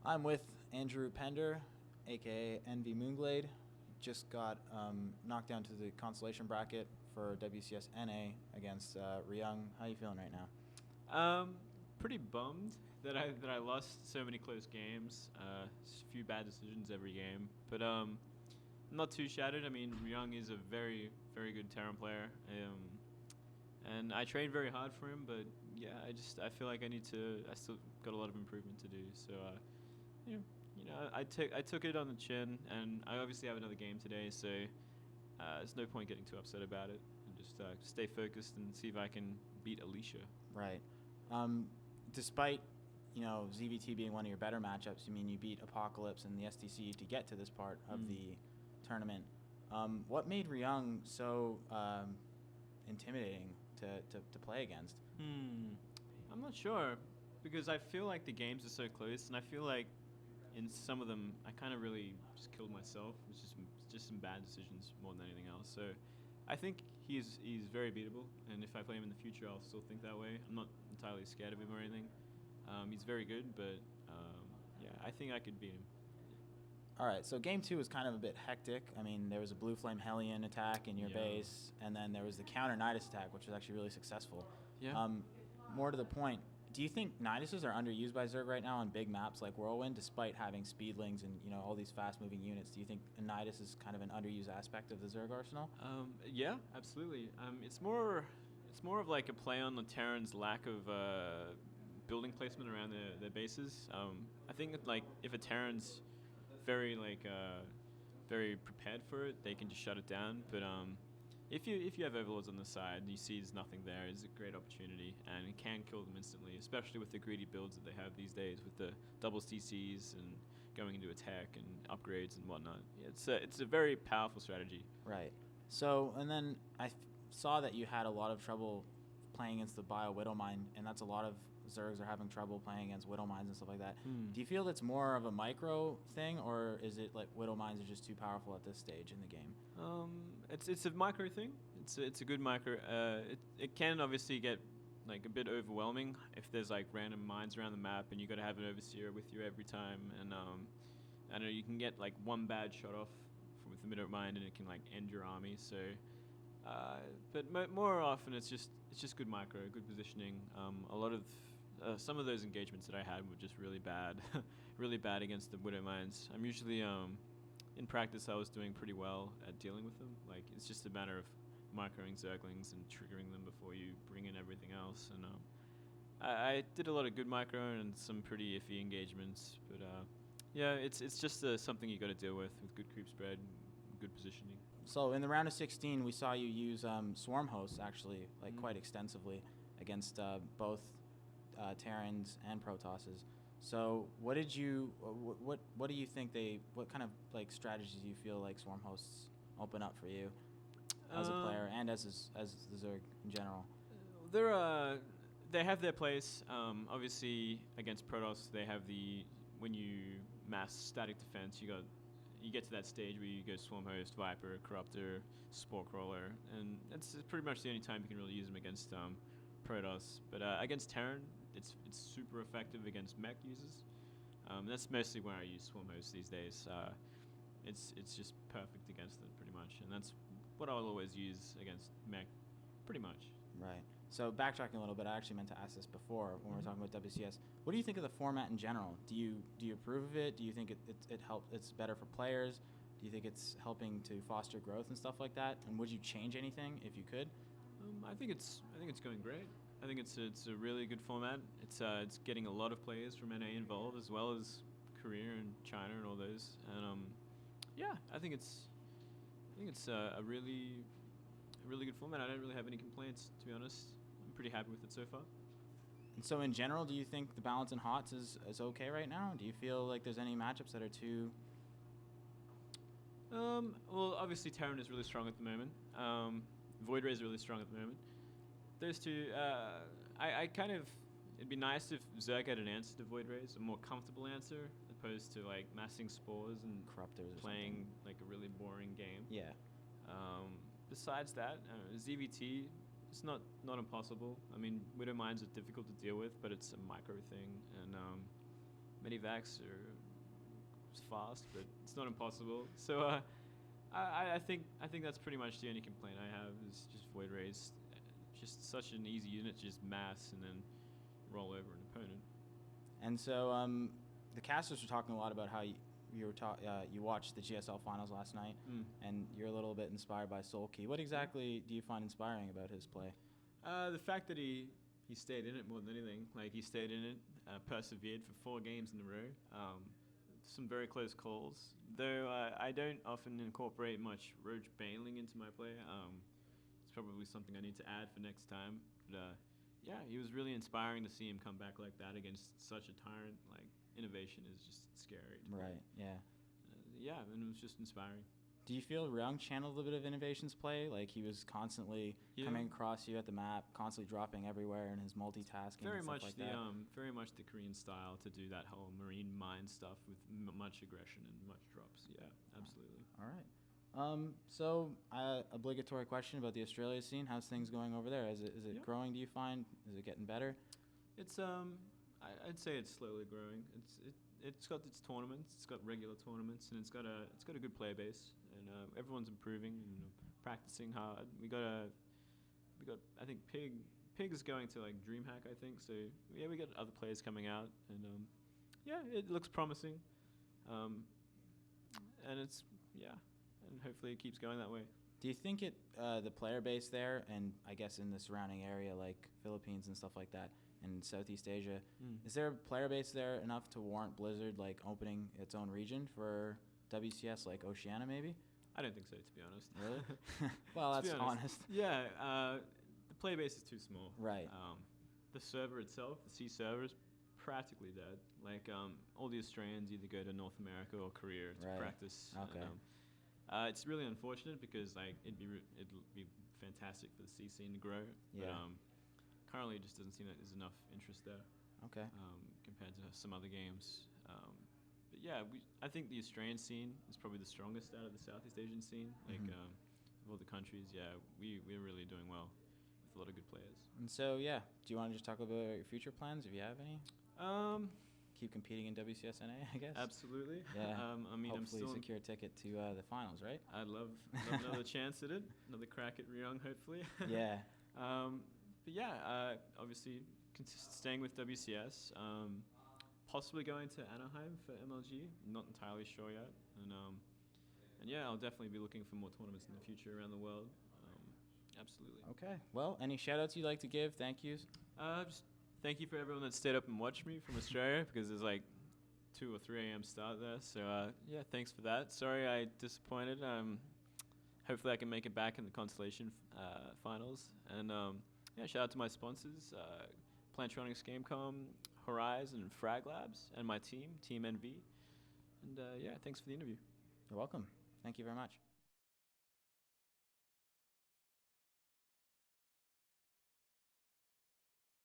I'm with Andrew Pender, aka mOOnGLaDe. Just got knocked down to the consolation bracket for WCS NA against Ryung. How you feeling right now? Pretty bummed that I lost so many close games. A few bad decisions every game, but not too shattered. I mean, Ryung is a very good Terran player. And I trained very hard for him, but yeah, I feel like I still got a lot of improvement to do. So you know, I took it on the chin, and I obviously have another game today, so there's no point getting too upset about it. And just stay focused and see if I can beat Alicia. Right. Despite ZVT being one of your better matchups, you beat Apocalypse and the STC to get to this part of the tournament. What made Ryung so intimidating to play against? I'm not sure, because I feel like the games are so close, and I feel like in some of them I kind of really just killed myself. It's just some bad decisions more than anything else. So I think he's very beatable, and if I play him in the future, I'll still think that way. I'm not entirely scared of him or anything. He's very good, but yeah, I think I could beat him. All right, so game 2 was kind of a bit hectic. There was a Blue Flame Hellion attack in your Yeah. base, and then there was the counter Nidus attack, which was actually really successful. Yeah. More to the point, do you think Niduses are underused by Zerg right now on big maps like Whirlwind, despite having speedlings and all these fast-moving units? Do you think a Nidus is kind of an underused aspect of the Zerg arsenal? Yeah, absolutely. It's more of like a play on the Terran's lack of building placement around their bases. I think that, like, if a Terran's very prepared for it, they can just shut it down. But if you have overlords on the side and you see there's nothing there, it's a great opportunity, and it can kill them instantly, especially with the greedy builds that they have these days with the double CCs and going into attack and upgrades and whatnot. It's a very powerful strategy. Right. So, and then I saw that you had a lot of trouble playing against the Bio Widowmine, and that's a lot of Zergs are having trouble playing against Widowmines and stuff like that. Do you feel that's more of a micro thing, or is it like Widowmines are just too powerful at this stage in the game? It's a micro thing. It's a good micro. It can obviously get like a bit overwhelming if there's like random mines around the map and you got to have an overseer with you every time, and I know you can get like one bad shot off with the middle mine and it can like end your army. So. But more often, it's just good micro, good positioning. A lot of some of those engagements that I had were just really bad, really bad against the Widow Mines. I'm usually in practice I was doing pretty well at dealing with them. Like, it's just a matter of microing Zerglings and triggering them before you bring in everything else. And I did a lot of good micro and some pretty iffy engagements. But yeah, it's just something you got to deal with good creep spread, good positioning. So in the round of 16, we saw you use Swarm hosts actually, like quite extensively against both Terrans and Protosses. So what do you think what kind of like strategies do you feel like Swarm hosts open up for you as a player and as the Zerg in general? They have their place. Obviously against Protoss, they have when you mass static defense, you get to that stage where you go Swarm Host, Viper, Corruptor, Spore Crawler, and that's pretty much the only time you can really use them against Protoss. But against Terran, it's super effective against mech users. That's mostly where I use Swarm Host these days. It's just perfect against it, pretty much, and that's what I'll always use against mech, pretty much. Right. So backtracking a little bit, I actually meant to ask this before when we were talking about WCS. What do you think of the format in general? Do you approve of it? Do you think it's better for players? Do you think it's helping to foster growth and stuff like that? And would you change anything if you could? I think it's going great. I think it's a really good format. It's getting a lot of players from NA involved, as well as Korea and China and all those. And yeah, I think it's a really good format. I don't really have any complaints, to be honest. I'm pretty happy with it so far. And so in general, do you think the balance in HOTS is okay right now? Do you feel like there's any matchups that are too... Well, obviously Terran is really strong at the moment. Void Ray is really strong at the moment. Those two, it'd be nice if Zerg had an answer to Void Rays, a more comfortable answer, opposed to like massing spores and Corruptors or playing something. like a really boring game. Yeah. Besides that, ZVT, it's not impossible. I mean, Widow Mines are difficult to deal with, but it's a micro thing, and Medivacs are fast, but it's not impossible. So I think that's pretty much the only complaint I have is just void rays. Just such an easy unit to just mass and then roll over an opponent. And so the casters were talking a lot about how you watched the GSL finals last night, and you're a little bit inspired by Solkey. What exactly do you find inspiring about his play? The fact that he stayed in it more than anything. Like, he stayed in it, persevered for 4 games in a row. Some very close calls. Though I don't often incorporate much roach bailing into my play. It's probably something I need to add for next time. But yeah, he was really inspiring to see him come back like that against such a tyrant. Like, innovation is just scary. Right, yeah. Yeah, and it was just inspiring. Do you feel Ryung channeled a bit of Innovation's play? Like, he was constantly coming across you at the map, constantly dropping everywhere, and his multitasking Very and much stuff like that? very much the Korean style to do that whole marine mine stuff with much aggression and much drops. Yeah, absolutely. All right. So, obligatory question about the Australia scene. How's things going over there? Is it growing, do you find? Is it getting better? It's I'd say it's slowly growing. It's got its tournaments. It's got regular tournaments, and it's got a good player base, and everyone's improving and practicing hard. We got I think Pig is going to like DreamHack, I think. So yeah, we got other players coming out, and yeah, it looks promising, and it's and hopefully it keeps going that way. Do you think the player base there, and I guess in the surrounding area like Philippines and stuff like that, in Southeast Asia, is there a player base there enough to warrant Blizzard like opening its own region for WCS, like Oceania maybe? I don't think so, to be honest. Really? Well, that's honest. Yeah, the play base is too small. Right. The server itself, the C server, is practically dead. Like, all the Australians either go to North America or Korea to practice. Okay. And, it's really unfortunate because like it'd be fantastic for the C scene to grow. Yeah. But, currently, it just doesn't seem like there's enough interest there. Okay. Compared to some other games. But yeah, I think the Australian scene is probably the strongest out of the Southeast Asian scene. Like, of all the countries, yeah, we're really doing well with a lot of good players. And so, yeah, do you want to just talk about your future plans, if you have any? Keep competing in WCSNA, I guess? Absolutely. Yeah. I mean, hopefully I'm still secure a ticket to the finals, right? I'd love another chance at it, another crack at Ryung, hopefully. Yeah. But yeah, obviously staying with WCS, possibly going to Anaheim for MLG. Not entirely sure yet, and yeah, I'll definitely be looking for more tournaments in the future around the world. Absolutely. Okay. Well, any shout-outs you'd like to give? Thank yous? Just thank you for everyone that stayed up and watched me from Australia because there's like 2 or 3 a.m. start there. So yeah, thanks for that. Sorry I disappointed. Hopefully I can make it back in the Constellation finals. And yeah, shout out to my sponsors, Plantronics Gamecom, Horizon, and Frag Labs, and my team, Team NV. And yeah, thanks for the interview. You're welcome. Thank you very much.